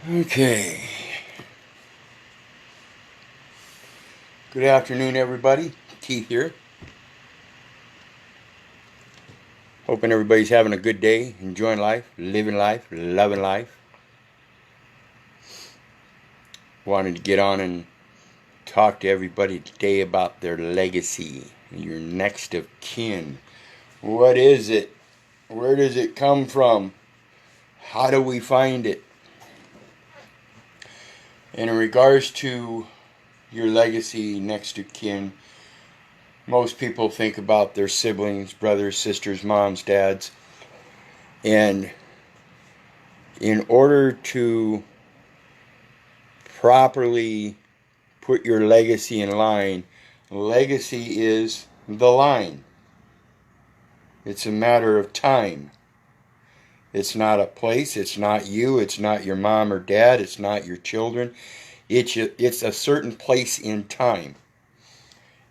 Okay. Good afternoon, everybody. Keith here. Hoping everybody's having a good day, enjoying life, living life, loving life. Wanted to get on and talk to everybody today about their legacy, your next of kin. What is it? Where does it come from? How do we find it? And in regards to your legacy, next of kin, most people think about their siblings, brothers, sisters, moms, dads. And in order to properly put your legacy in line, legacy is the line. It's a matter of time. It's not a place. It's not you. It's not your mom or dad. It's not your children. It's a certain place in time.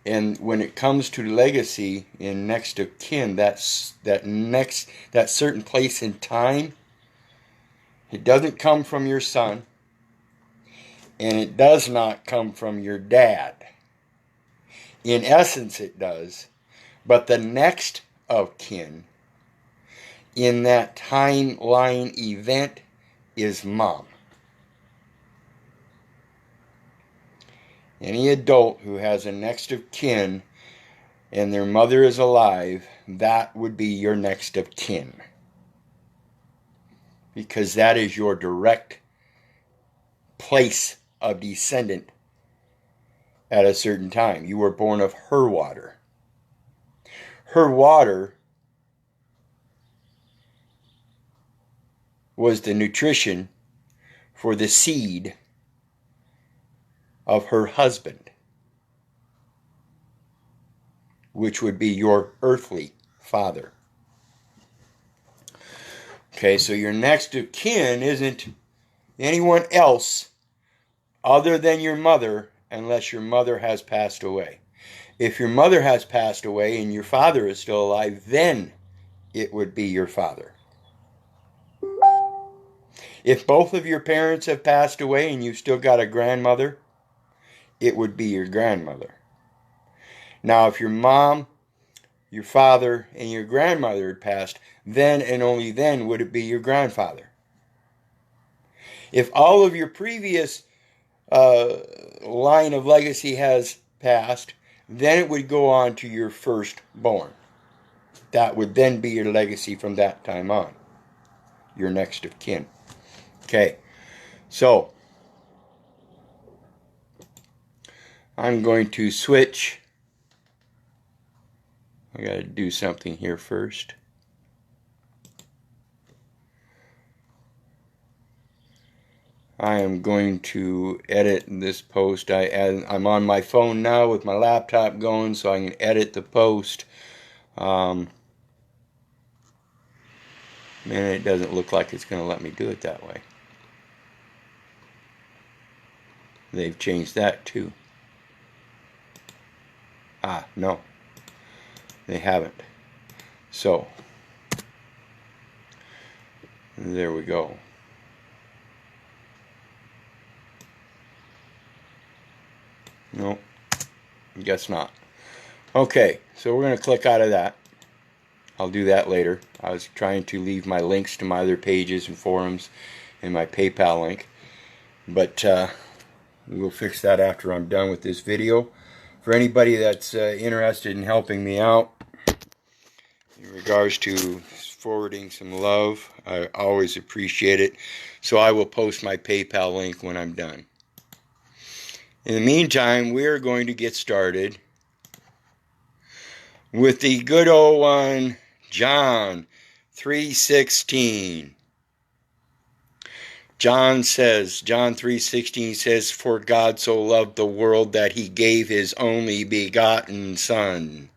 And when it comes to legacy in next of kin, that certain place in time, it doesn't come from your son, and it does not come from your dad. In essence, it does, but the next of kin in that timeline event is mom. Any adult who has a next of kin and their mother is alive, that would be your next of kin. Because that is your direct place of descendant at a certain time. You were born of her water. Her water was the nutrition for the seed of her husband, which would be your earthly father. Okay, so your next of kin isn't anyone else other than your mother, unless your mother has passed away. If your mother has passed away and your father is still alive, then it would be your father. If both of your parents have passed away and you've still got a grandmother, it would be your grandmother. Now, if your mom, your father, and your grandmother had passed, then and only then would it be your grandfather. If all of your previous line of legacy has passed, then it would go on to your firstborn. That would then be your legacy from that time on, your next of kin. Okay, so I'm going to switch. I got to do something here first. I am going to edit this post. I'm on my phone now with my laptop going, so I can edit the post. Man, it doesn't look like it's going to let me do it that way. They've changed that too. No. They haven't. So, there we go. Nope. Guess not. Okay, so we're going to click out of that. I'll do that later. I was trying to leave my links to my other pages and forums and my PayPal link. But we'll fix that after I'm done with this video. For anybody that's interested in helping me out in regards to forwarding some love, I always appreciate it. So I will post my PayPal link when I'm done. In the meantime, we're going to get started with the good old one, John 3:16. John 3:16 says, "For God so loved the world that he gave his only begotten Son."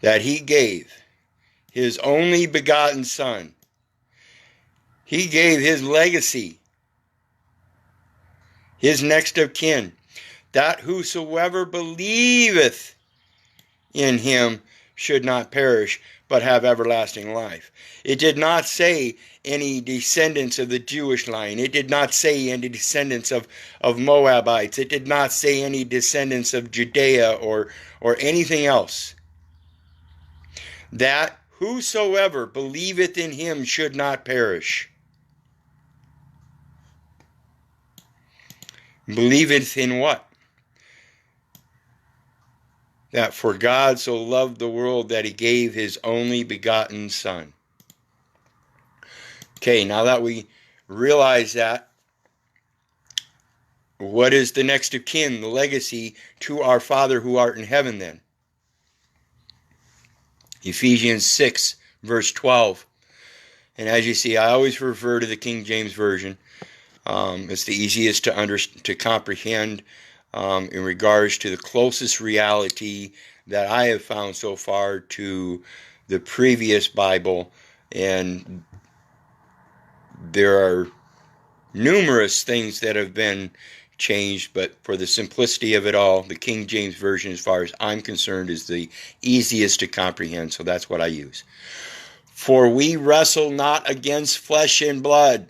That he gave his only begotten Son. He gave his legacy, his next of kin, that whosoever believeth in him should not perish, but have everlasting life. It did not say any descendants of the Jewish line. It did not say any descendants of Moabites. It did not say any descendants of Judea or anything else. That whosoever believeth in him should not perish. Believeth in what? That for God so loved the world that he gave his only begotten Son. Okay, now that we realize that, what is the next of kin, the legacy to our Father who art in heaven then? Ephesians 6, verse 12. And as you see, I always refer to the King James Version. It's the easiest to comprehend in regards to the closest reality that I have found so far to the previous Bible. And there are numerous things that have been changed, but for the simplicity of it all, the King James Version, as far as I'm concerned, is the easiest to comprehend, so that's what I use. For we wrestle not against flesh and blood.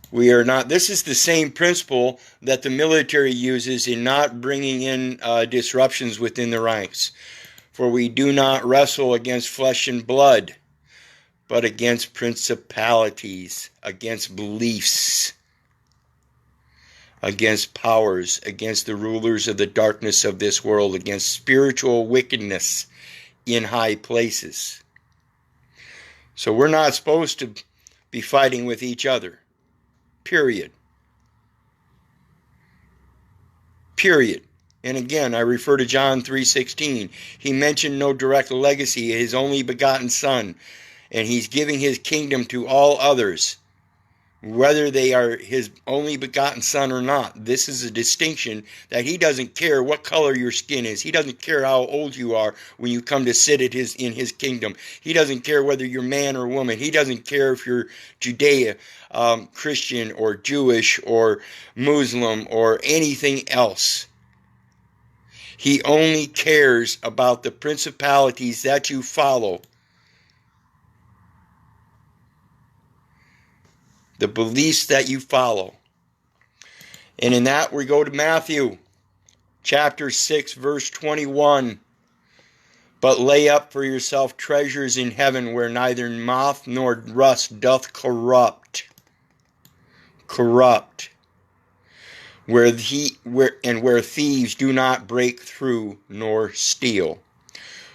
We are not. This is the same principle that the military uses in not bringing in disruptions within the ranks. For we do not wrestle against flesh and blood, but against principalities, against beliefs, against powers, against the rulers of the darkness of this world, against spiritual wickedness in high places. So we're not supposed to be fighting with each other. Period. Period. And again, I refer to John 3:16. He mentioned no direct legacy, his only begotten Son, and he's giving his kingdom to all others, whether they are his only begotten Son or not. This is a distinction that he doesn't care what color your skin is. He doesn't care how old you are when you come to sit in his kingdom. He doesn't care whether you're man or woman. He doesn't care if you're Judea, Christian or Jewish or Muslim or anything else. He only cares about the principalities that you follow, the beliefs that you follow. And in that we go to Matthew chapter 6, verse 21. But lay up for yourself treasures in heaven, where neither moth nor rust doth corrupt. Where thieves do not break through nor steal.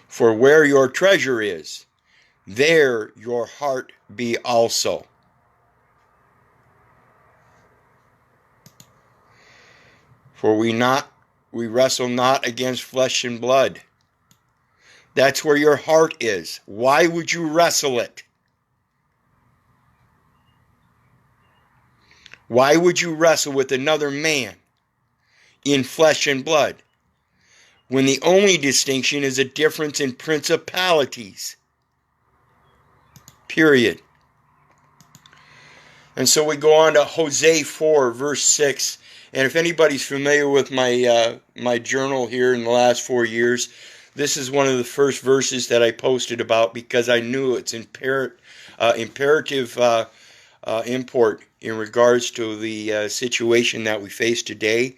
For where your treasure is, there your heart be also. For we wrestle not against flesh and blood. That's where your heart is. Why would you wrestle it? Why would you wrestle with another man in flesh and blood, when the only distinction is a difference in principalities? Period. And so we go on to Hosea 4, verse 6. And if anybody's familiar with my journal here in the last 4 years, this is one of the first verses that I posted about, because I knew its imperative import in regards to the situation that we face today.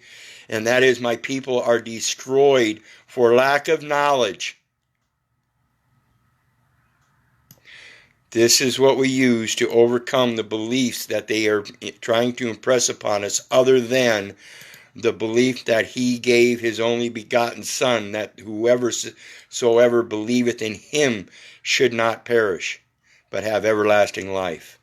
And that is, my people are destroyed for lack of knowledge. This is what we use to overcome the beliefs that they are trying to impress upon us, other than the belief that he gave his only begotten Son, that whosoever believeth in him should not perish, but have everlasting life.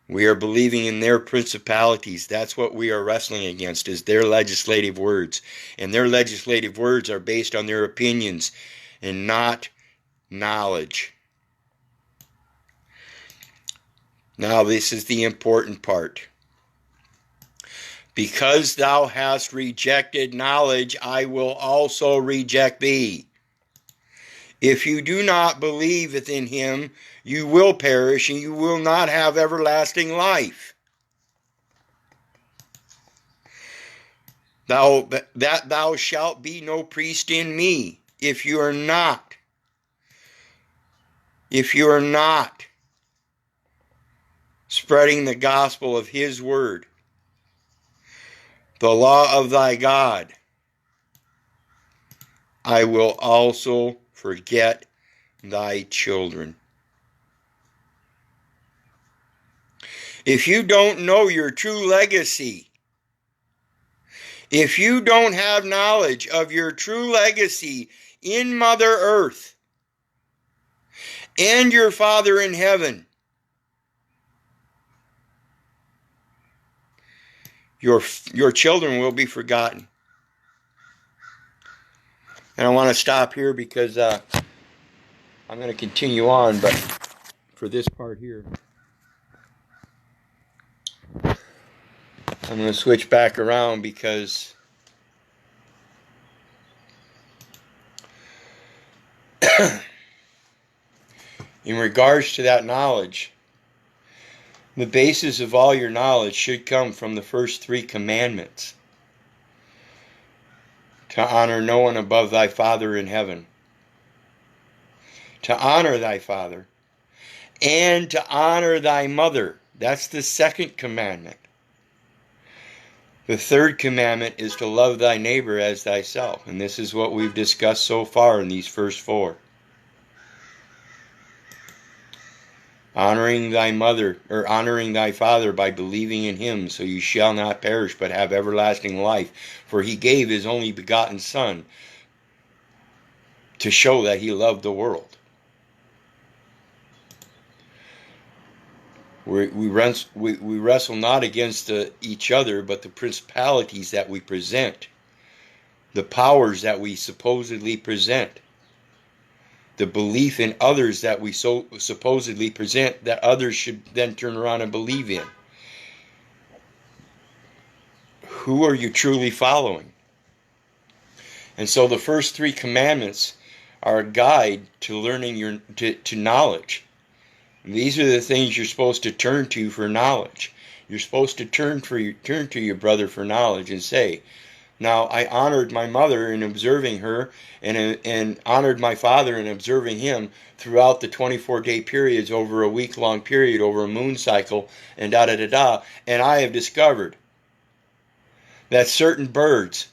We are believing in their principalities. That's what we are wrestling against, is their legislative words. And their legislative words are based on their opinions and not knowledge. Now this is the important part. Because thou hast rejected knowledge, I will also reject thee. If you do not believe in him, you will perish, and you will not have everlasting life. Thou shalt be no priest in me, if you are not spreading the gospel of his word, the law of thy God, I will also forget thy children. If you don't know your true legacy, if you don't have knowledge of your true legacy in Mother Earth and your Father in heaven, your children will be forgotten. And I want to stop here because I'm going to continue on, but for this part here, I'm going to switch back around because in regards to that knowledge, the basis of all your knowledge should come from the first 3 commandments. To honor no one above thy Father in heaven. To honor thy father. And to honor thy mother. That's the 2nd commandment. The 3rd commandment is to love thy neighbor as thyself. And this is what we've discussed so far in these first 4. Honoring thy mother, or honoring thy father by believing in him, so you shall not perish but have everlasting life. For he gave his only begotten Son to show that he loved the world. We wrestle not against each other, but the principalities that we present, the powers that we supposedly present, the belief in others that we so supposedly present that others should then turn around and believe in. Who are you truly following? And so the first 3 commandments are a guide to learning to knowledge. And these are the things you're supposed to turn to for knowledge. You're supposed to turn to your brother for knowledge and say, now I honored my mother in observing her and honored my father in observing him throughout the 24-day periods over a week-long period, over a moon cycle, and da-da-da-da. And I have discovered that certain birds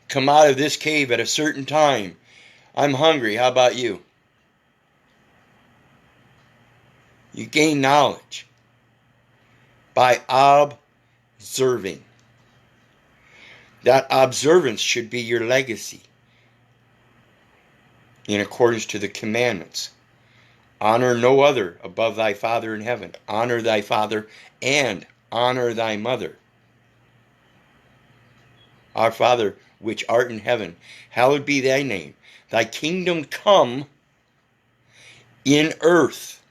come out of this cave at a certain time. I'm hungry. How about you? You gain knowledge by observing. That observance should be your legacy in accordance to the commandments. Honor no other above thy Father in heaven. Honor thy father and honor thy mother. Our Father, which art in heaven, hallowed be thy name. Thy kingdom come in earth,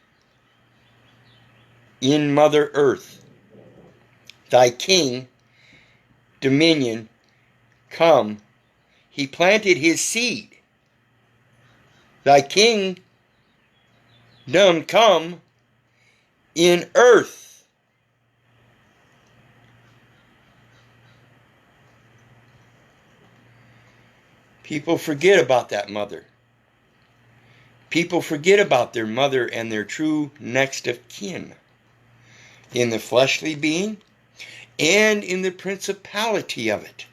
in Mother Earth. Thy king, dominion, come. He planted his seed. Thy kingdom come in earth. People forget about that mother. People forget about their mother and their true next of kin in the fleshly being and in the principality of it.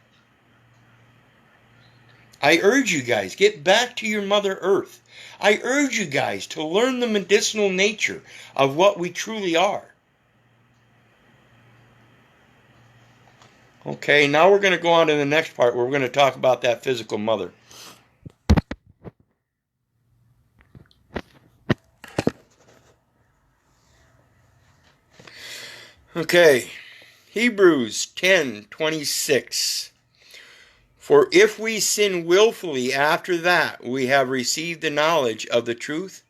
I urge you guys, get back to your Mother Earth. I urge you guys to learn the medicinal nature of what we truly are. Okay, now we're going to go on to the next part where we're going to talk about that physical mother. Okay, Hebrews 10:26. For if we sin willfully after that we have received the knowledge of the truth,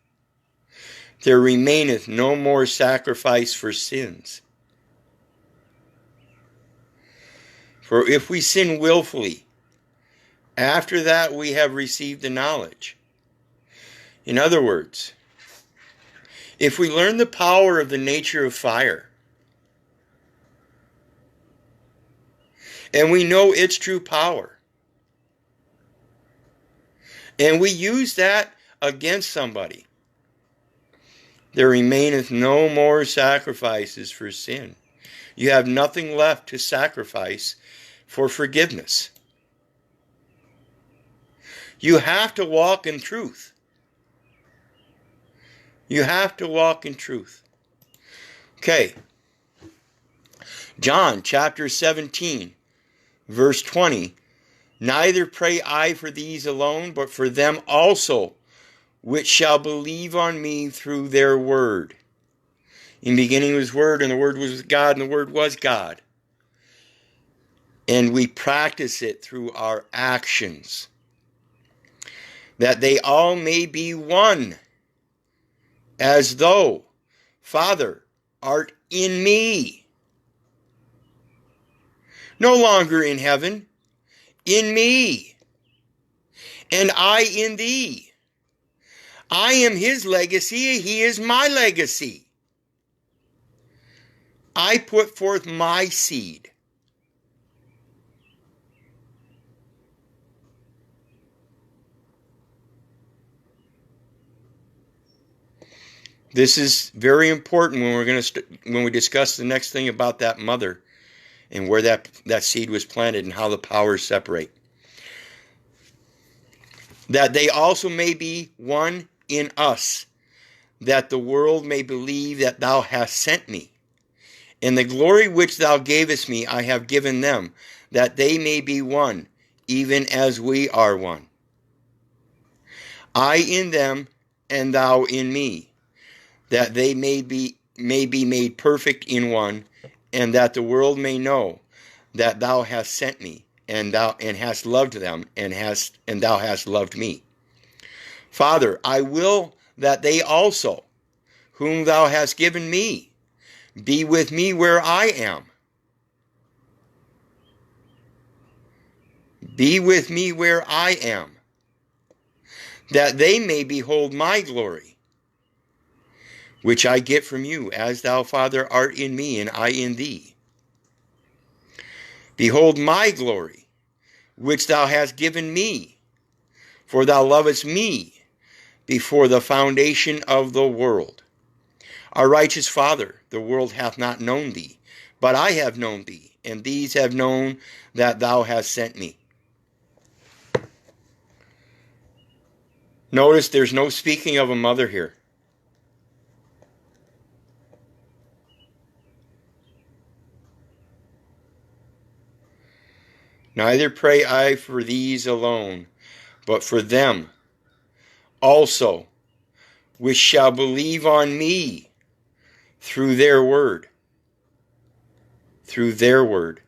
there remaineth no more sacrifice for sins. For if we sin willfully, after that we have received the knowledge. In other words, if we learn the power of the nature of fire, and we know its true power, And we use that against somebody. There remaineth no more sacrifices for sin. You have nothing left to sacrifice for forgiveness. You have to walk in truth. You have to walk in truth. Okay. John chapter 17, verse 20. Neither pray I for these alone, but for them also, which shall believe on me through their word. In the beginning was Word, and the Word was with God, and the Word was God. And we practice it through our actions, that they all may be one, as though, Father, art in me. No longer in heaven, in me, and I in thee. I am his legacy, he is my legacy. I put forth my seed. This is very important when we discuss the next thing about that mother and where that seed was planted and how the powers separate. That they also may be one in us, that the world may believe that thou hast sent me. And the glory which thou gavest me I have given them, that they may be one, even as we are one. I in them, and thou in me, that they may be made perfect in one, and that the world may know that thou hast sent me, and hast loved them, and thou hast loved me. Father, I will that they also, whom thou hast given me, be with me where I am. Be with me where I am, that they may behold my glory, which I get from you, as thou, Father, art in me, and I in thee. Behold my glory, which thou hast given me, for thou lovest me before the foundation of the world. Our righteous Father, the world hath not known thee, but I have known thee, and these have known that thou hast sent me. Notice there's no speaking of a mother here. Neither pray I for these alone, but for them also, which shall believe on me through their word. Through their word.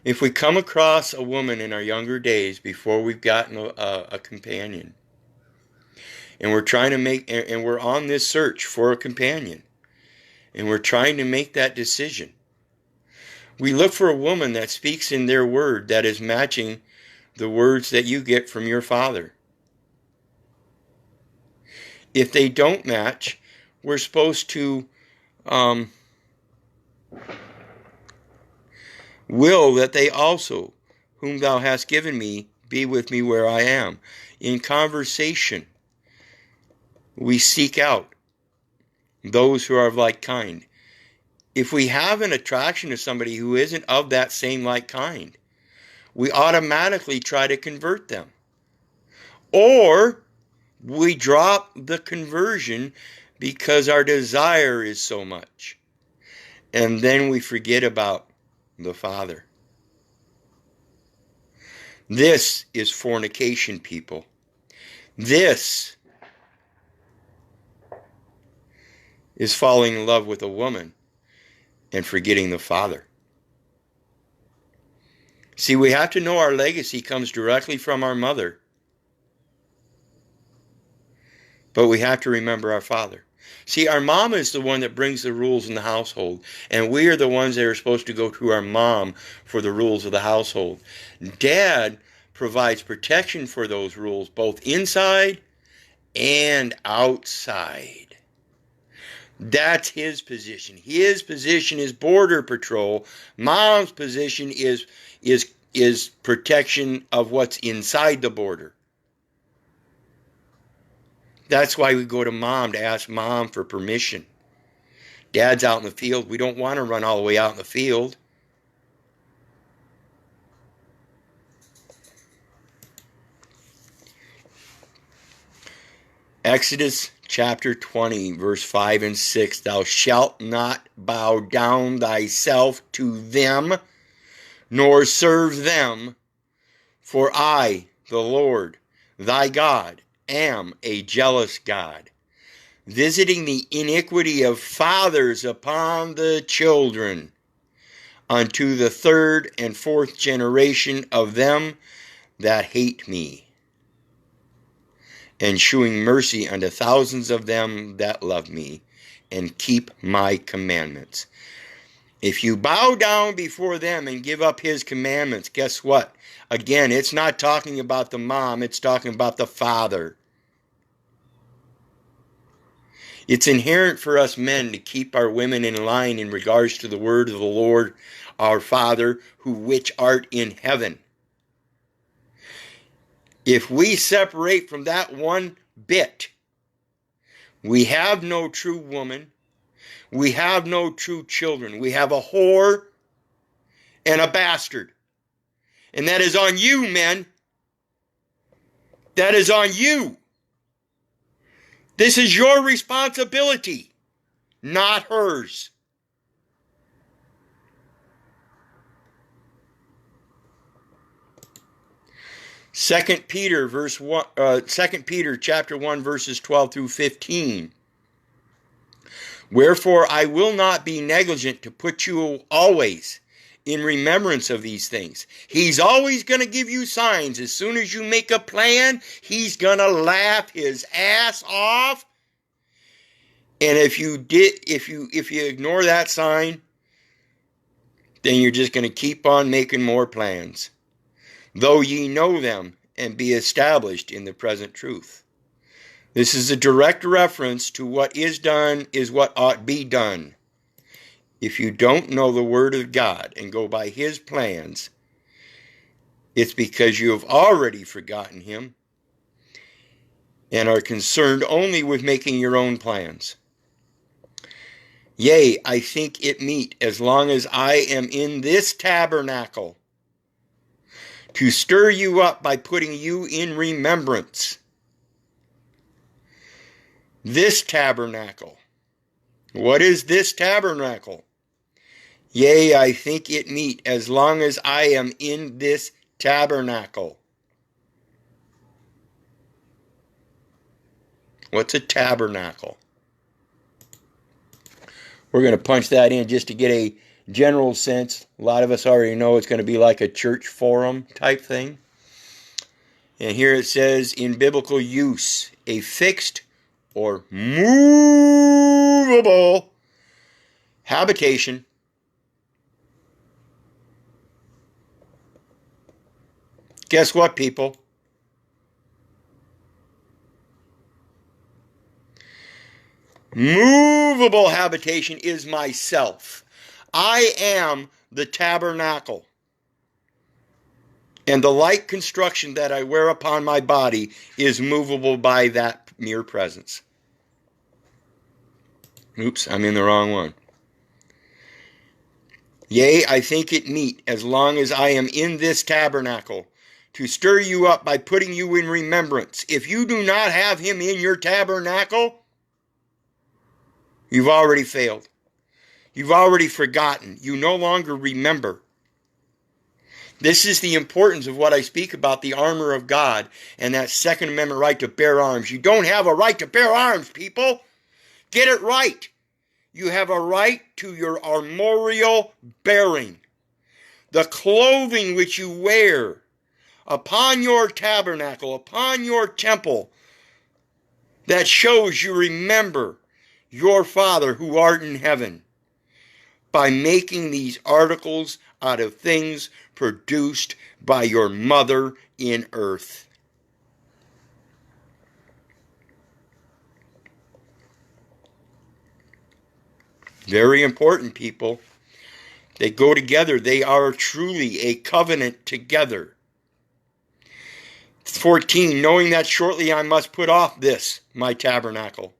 If we come across a woman in our younger days before we've gotten a companion, and we're on this search for a companion, and we're trying to make that decision, we look for a woman that speaks in their word that is matching the words that you get from your father. If they don't match, we're supposed to will that they also, whom thou hast given me, be with me where I am. In conversation, we seek out those who are of like kind. If we have an attraction to somebody who isn't of that same like kind, we automatically try to convert them. Or we drop the conversion because our desire is so much. And then we forget about the Father. This is fornication, people. This is falling in love with a woman and forgetting the Father. See, we have to know our legacy comes directly from our mother. But we have to remember our Father. See, our mom is the one that brings the rules in the household. And we are the ones that are supposed to go to our mom for the rules of the household. Dad provides protection for those rules, both inside and outside. That's his position. His position is border patrol. Mom's position is is protection of what's inside the border. That's why we go to mom to ask mom for permission. Dad's out in the field. We don't want to run all the way out in the field. Exodus chapter 20, verse 5 and 6. Thou shalt not bow down thyself to them, nor serve them, for I, the Lord, thy God, am a jealous God, visiting the iniquity of fathers upon the children, unto the third and fourth generation of them that hate me, and shewing mercy unto thousands of them that love me, and keep my commandments. If you bow down before them and give up his commandments, guess what? Again, it's not talking about the mom, it's talking about the father. It's inherent for us men to keep our women in line in regards to the word of the Lord, our Father, who which art in heaven. If we separate from that one bit, we have no true woman, we have no true children. We have a whore and a bastard. And that is on you, men. That is on you. This is your responsibility, not hers. Second Peter chapter 1 verses 12 through 15. Wherefore I will not be negligent to put you always in remembrance of these things. He's always going to give you signs. As soon as you make a plan, he's going to laugh his ass off. And if you ignore that sign, then you're just going to keep on making more plans. Though ye know them and be established in the present truth. This is a direct reference to what is done is what ought be done. If you don't know the Word of God and go by His plans, it's because you have already forgotten Him and are concerned only with making your own plans. Yea, I think it meet, as long as I am in this tabernacle, to stir you up by putting you in remembrance. This tabernacle. What is this tabernacle? Yea, I think it meet, as long as I am in this tabernacle. What's a tabernacle? We're going to punch that in just to get a general sense. A lot of us already know it's going to be like a church forum type thing. And here it says, in biblical use, a fixed or movable habitation Guess what, people? Movable habitation is myself. I am the tabernacle. And the light construction that I wear upon my body is movable by that mere presence. Oops, I'm in the wrong one. Yea, I think it meet, as long as I am in this tabernacle, to stir you up by putting you in remembrance. If you do not have him in your tabernacle, you've already failed. You've already forgotten. You no longer remember. This is the importance of what I speak about, the armor of God and that Second Amendment right to bear arms. You don't have a right to bear arms, people. Get it right. You have a right to your armorial bearing. The clothing which you wear upon your tabernacle, upon your temple, that shows you remember your Father who art in heaven by making these articles out of things produced by your mother in earth. Very important, people. They go together. They are truly a covenant together. 14, knowing that shortly I must put off this, my tabernacle.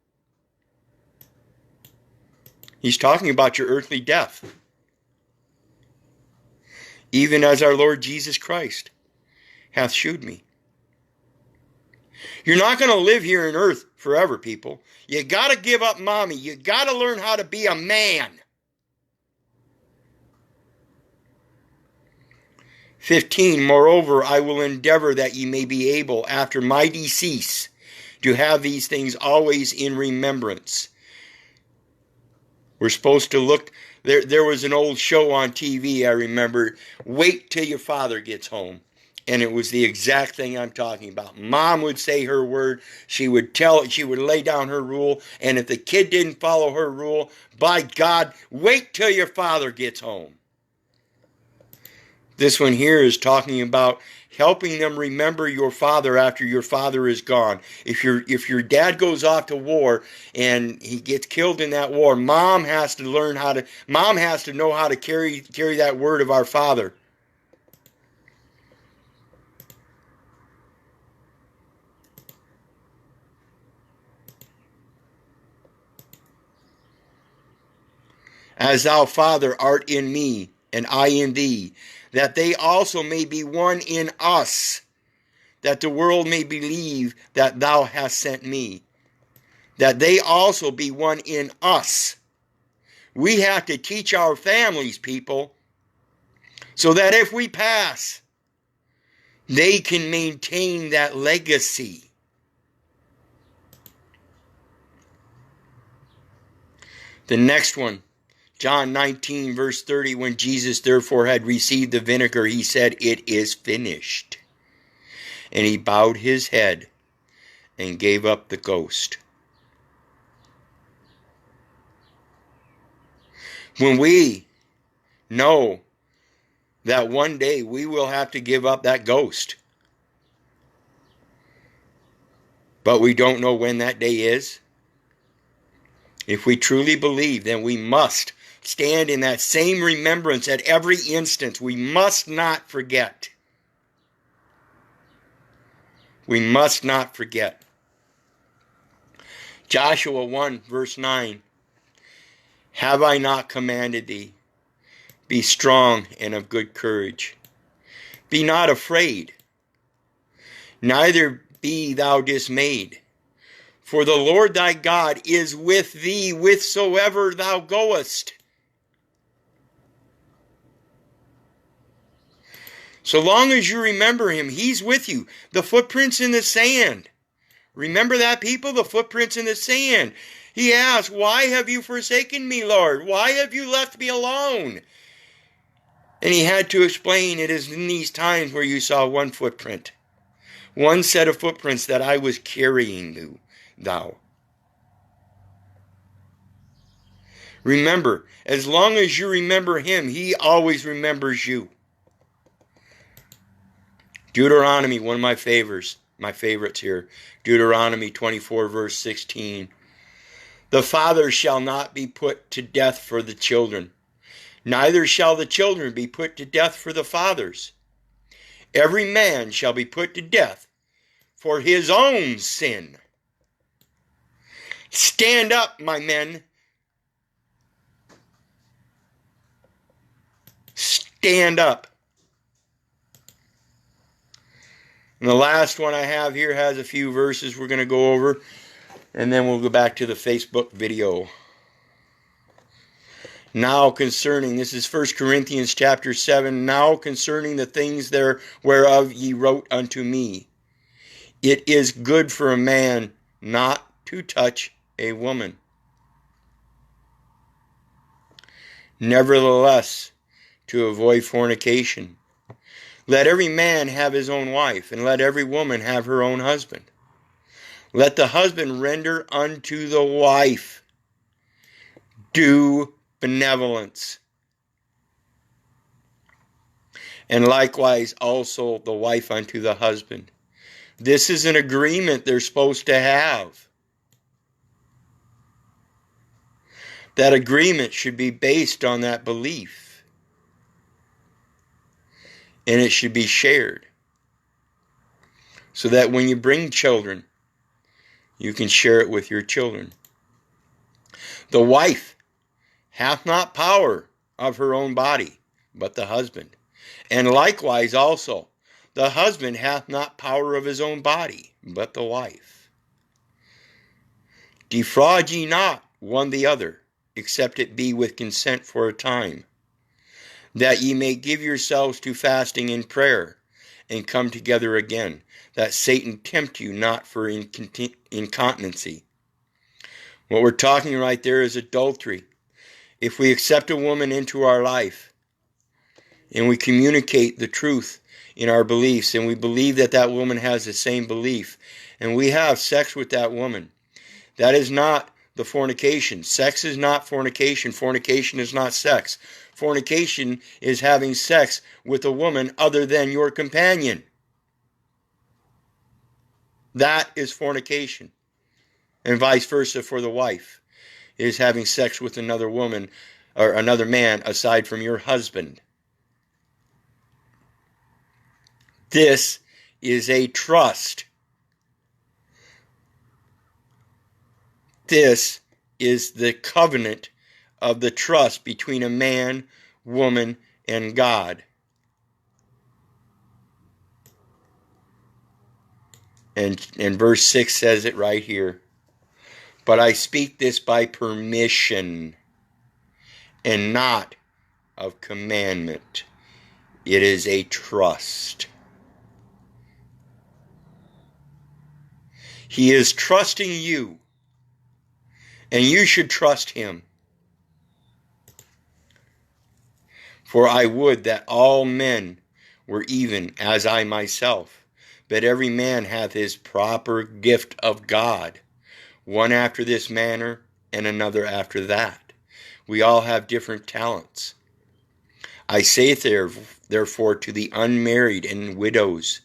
He's talking about your earthly death. Even as our Lord Jesus Christ hath shewed me. You're not going to live here on earth forever, people. You got to give up mommy. You got to learn how to be a man. 15, moreover, I will endeavor that ye may be able, after my decease, to have these things always in remembrance. We're supposed to look, there was an old show on TV, I remember, Wait Till Your Father Gets Home. And it was the exact thing I'm talking about. Mom would say her word, she would lay down her rule, and if the kid didn't follow her rule, by God, wait till your father gets home. This one here is talking about helping them remember your father after your father is gone. If your dad goes off to war and he gets killed in that war, mom has to know how to carry that word of our father. As thou, Father, art in me, and I in thee, that they also may be one in us, that the world may believe that thou hast sent me, that they also be one in us. We have to teach our families, people, so that if we pass, they can maintain that legacy. The next one. John 19, verse 30, when Jesus therefore had received the vinegar, he said, It is finished. And he bowed his head and gave up the ghost. When we know that one day we will have to give up that ghost, but we don't know when that day is, if we truly believe, then we must stand in that same remembrance at every instant. We must not forget. We must not forget. Joshua 1, verse 9. Have I not commanded thee? Be strong and of good courage. Be not afraid, neither be thou dismayed. For the Lord thy God is with thee whithersoever thou goest. So long as you remember him, he's with you. The footprints in the sand. Remember that, people? The footprints in the sand. He asked, Why have you forsaken me, Lord? Why have you left me alone? And he had to explain, it is in these times where you saw one footprint. One set of footprints that I was carrying thou. Remember, as long as you remember him, he always remembers you. Deuteronomy, one of my favorites here. Deuteronomy 24, verse 16. The father shall not be put to death for the children, neither shall the children be put to death for the fathers. Every man shall be put to death for his own sin. Stand up, my men. Stand up. And the last one I have here has a few verses we're going to go over, and then we'll go back to the Facebook video. Now concerning, this is 1 Corinthians chapter 7, now concerning the things there whereof ye wrote unto me, it is good for a man not to touch a woman. Nevertheless, to avoid fornication, let every man have his own wife, and let every woman have her own husband. Let the husband render unto the wife due benevolence, and likewise also the wife unto the husband. This is an agreement they're supposed to have. That agreement should be based on that belief. and it should be shared. So that when you bring children, you can share it with your children. The wife hath not power of her own body, but the husband. And likewise also, the husband hath not power of his own body, but the wife. Defraud ye not one the other, except it be with consent for a time, that ye may give yourselves to fasting and prayer, and come together again, that Satan tempt you not for incontinency. What we're talking right there is adultery. If we accept a woman into our life, and we communicate the truth in our beliefs, and we believe that that woman has the same belief, and we have sex with that woman, that is not the fornication. Sex is not fornication. Fornication is not sex. Fornication is having sex with a woman other than your companion. That is fornication. And vice versa for the wife, is having sex with another woman or another man aside from your husband. This is a trust. This is the covenant of the trust between a man, woman, and God. And verse 6 says it right here. But I speak this by permission and not of commandment. It is a trust. He is trusting you, and you should trust him. For I would that all men were even as I myself, but every man hath his proper gift of God, one after this manner, and another after that. We all have different talents. I say therefore to the unmarried and widows,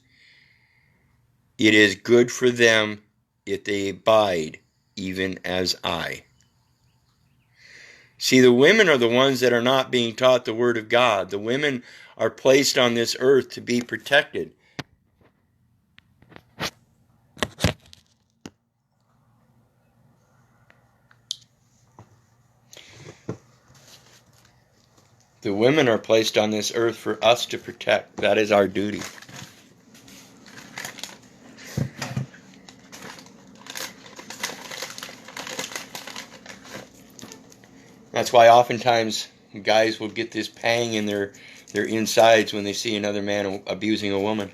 it is good for them if they abide even as I. See, the women are the ones that are not being taught the Word of God. The women are placed on this earth to be protected. The women are placed on this earth for us to protect. That is our duty. That's why oftentimes guys will get this pang in their insides when they see another man abusing a woman.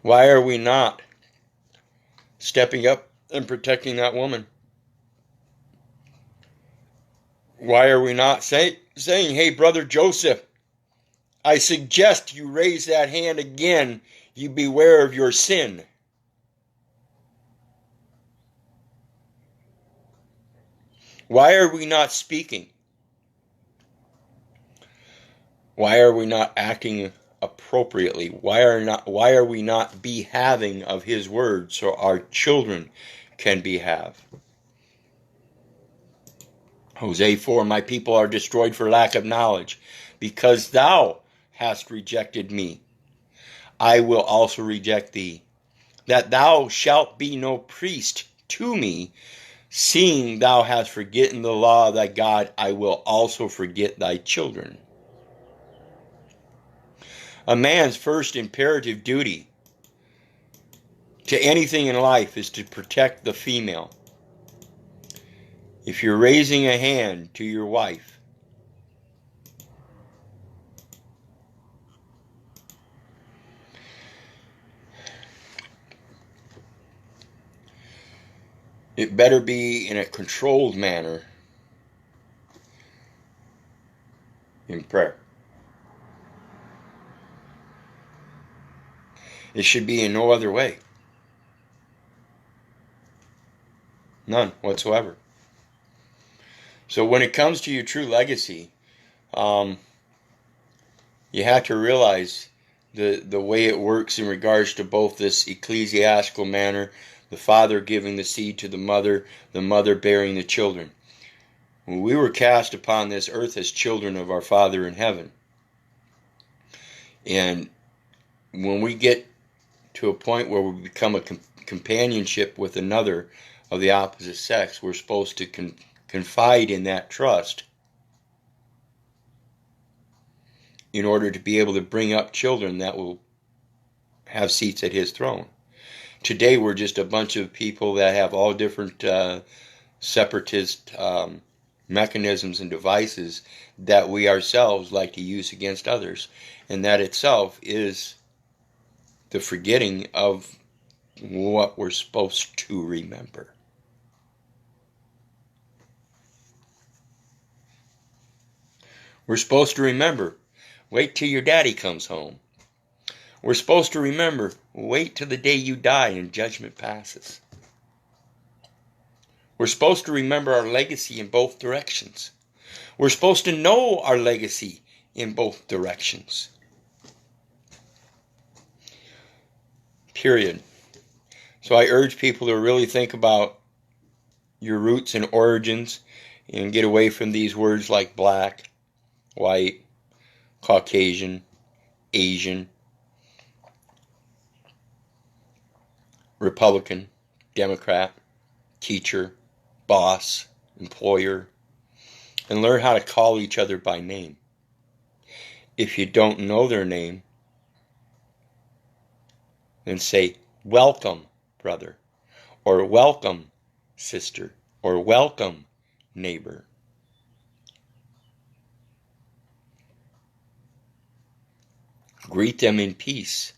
Why are we not stepping up and protecting that woman? Why are we not saying, hey, Brother Joseph, I suggest you raise that hand again. You beware of your sin. Why are we not speaking? Why are we not acting appropriately? Why are we not behaving of his word so our children can behave? Hosea 4, my people are destroyed for lack of knowledge. Because thou hast rejected me, I will also reject thee. That thou shalt be no priest to me, seeing thou hast forgotten the law of thy God, I will also forget thy children. A man's first imperative duty to anything in life is to protect the female. If you're raising a hand to your wife, it better be in a controlled manner in prayer. It should be in no other way. None whatsoever. So when it comes to your true legacy, you have to realize the way it works in regards to both this ecclesiastical manner, the father giving the seed to the mother bearing the children. We were cast upon this earth as children of our Father in heaven. And when we get to a point where we become a companionship with another of the opposite sex, we're supposed to confide in that trust in order to be able to bring up children that will have seats at his throne. Today we're just a bunch of people that have all different separatist mechanisms and devices that we ourselves like to use against others. And that itself is the forgetting of what we're supposed to remember. We're supposed to remember, wait till your daddy comes home. We're supposed to remember, wait till the day you die and judgment passes. We're supposed to remember our legacy in both directions. We're supposed to know our legacy in both directions. Period. So I urge people to really think about your roots and origins and get away from these words like black, white, Caucasian, Asian, Republican, Democrat, teacher, boss, employer, and learn how to call each other by name. If you don't know their name, then say, welcome, brother, or welcome, sister, or welcome, neighbor. Greet them in peace.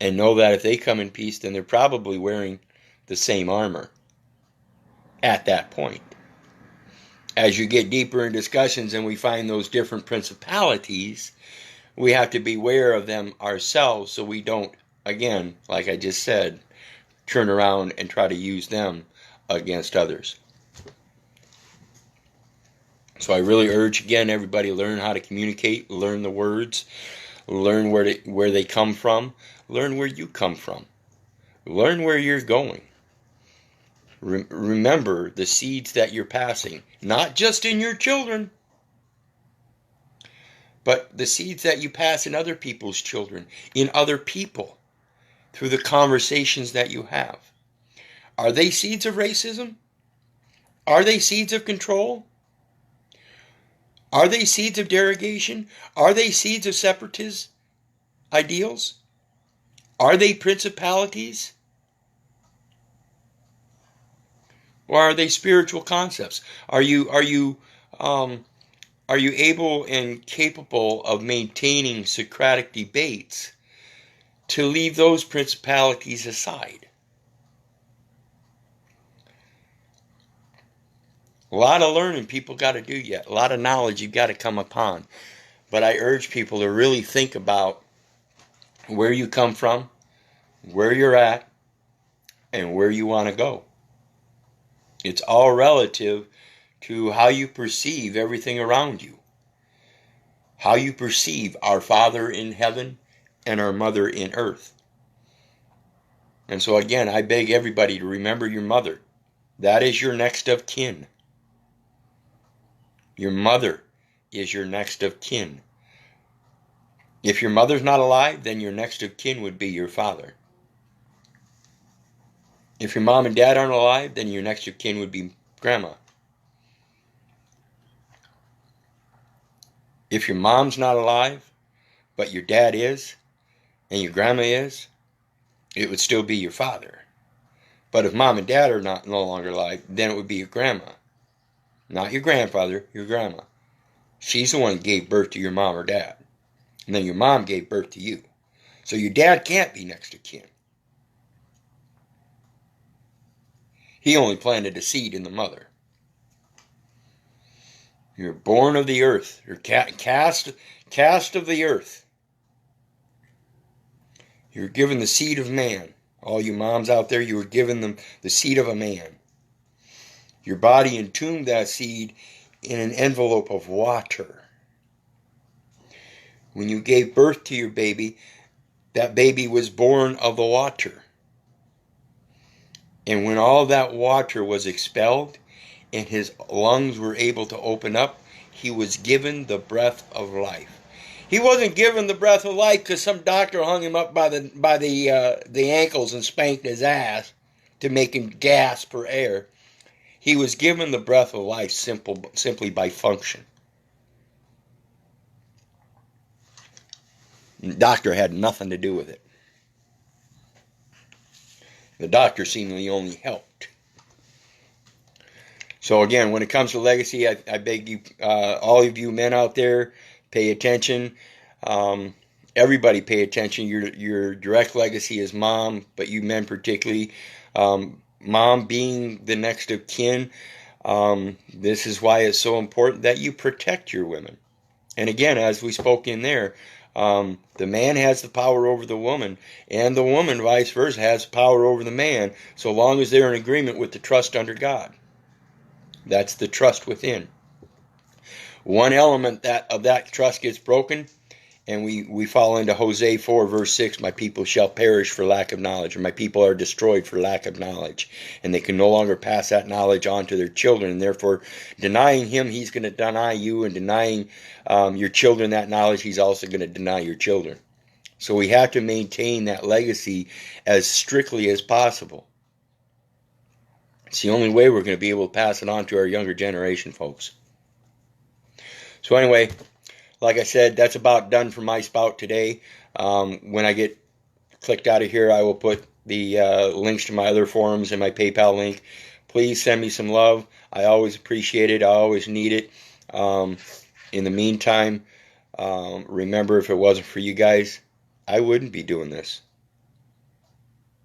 And know that if they come in peace, then they're probably wearing the same armor at that point. As you get deeper in discussions and we find those different principalities, we have to beware of them ourselves so we don't, again, like I just said, turn around and try to use them against others. So I really urge, again, everybody learn how to communicate, learn the words, learn where they come from, learn where you come from, learn where you're going. Remember the seeds that you're passing, not just in your children, but the seeds that you pass in other people's children, in other people, through the conversations that you have. Are they seeds of racism? Are they seeds of control? Are they seeds of derogation? Are they seeds of separatist ideals? Are they principalities? Or are they spiritual concepts? Are you able and capable of maintaining Socratic debates to leave those principalities aside? A lot of learning people got to do yet. A lot of knowledge you've got to come upon. But I urge people to really think about where you come from, where you're at, and where you want to go. It's all relative to how you perceive everything around you. How you perceive our Father in heaven and our Mother in earth. And so again, I beg everybody to remember your mother. That is your next of kin. Your mother is your next of kin. If your mother's not alive, then your next of kin would be your father. If your mom and dad aren't alive, then your next of kin would be grandma. If your mom's not alive, but your dad is, and your grandma is, it would still be your father. But if mom and dad are no longer alive, then it would be your grandma. Not your grandfather, your grandma. She's the one who gave birth to your mom or dad. And then your mom gave birth to you. So your dad can't be next of kin. He only planted a seed in the mother. You're born of the earth. You're cast of the earth. You're given the seed of man. All you moms out there, you were given them the seed of a man. Your body entombed that seed in an envelope of water. When you gave birth to your baby, that baby was born of the water. And when all that water was expelled and his lungs were able to open up, he was given the breath of life. He wasn't given the breath of life because some doctor hung him up by the ankles and spanked his ass to make him gasp for air. He was given the breath of life simply by function. The doctor had nothing to do with it. The doctor seemingly only helped. So again, when it comes to legacy, I beg you, all of you men out there, pay attention. Everybody pay attention. Your direct legacy is mom, but you men particularly, mom being the next of kin. This is why it's so important that you protect your women. And again, as we spoke in there, the man has the power over the woman, and the woman, vice versa, has power over the man, so long as they're in agreement with the trust under God. That's the trust within. One element of that trust gets broken, and we fall into Hosea 4, verse 6, my people shall perish for lack of knowledge, or my people are destroyed for lack of knowledge. And they can no longer pass that knowledge on to their children, and therefore denying him, he's going to deny you, and denying your children that knowledge, he's also going to deny your children. So we have to maintain that legacy as strictly as possible. It's the only way we're going to be able to pass it on to our younger generation, folks. So anyway, like I said, that's about done for my spout today. When I get clicked out of here, I will put the links to my other forums and my PayPal link. Please send me some love. I always appreciate it. I always need it. In the meantime, remember, if it wasn't for you guys, I wouldn't be doing this.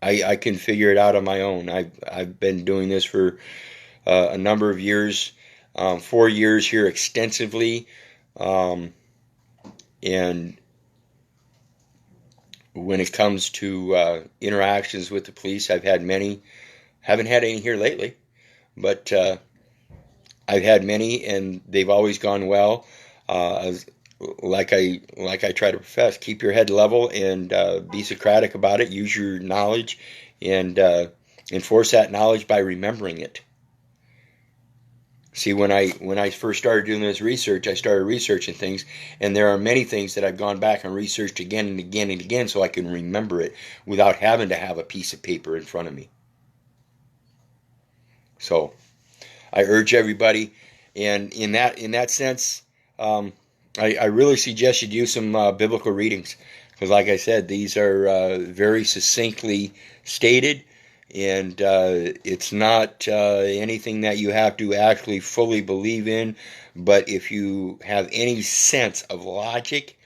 I can figure it out on my own. I've been doing this for a number of years, 4 years here extensively, and when it comes to interactions with the police, I've had many. Haven't had any here lately, but I've had many, and they've always gone well. Like I try to profess, keep your head level and be Socratic about it. Use your knowledge and enforce that knowledge by remembering it. See, when I first started doing this research, I started researching things, and there are many things that I've gone back and researched again and again and again so I can remember it without having to have a piece of paper in front of me. So I urge everybody, and in that sense, I really suggest you do some biblical readings, because like I said, these are very succinctly stated, and it's not anything that you have to actually fully believe in, but if you have any sense of logic,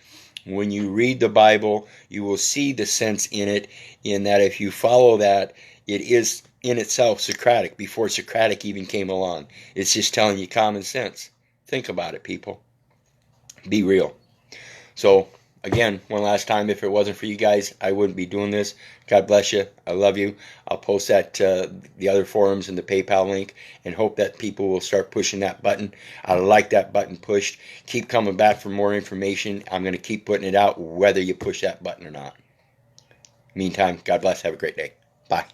when you read the Bible, you will see the sense in it, in that if you follow that, it is in itself Socratic, before Socratic even came along. It's just telling you common sense. Think about it, people. Be real. So, again, one last time, if it wasn't for you guys, I wouldn't be doing this. God bless you. I love you. I'll post that the other forums and the PayPal link, and hope that people will start pushing that button. I like that button pushed. Keep coming back for more information. I'm going to keep putting it out whether you push that button or not. Meantime, God bless. Have a great day. Bye.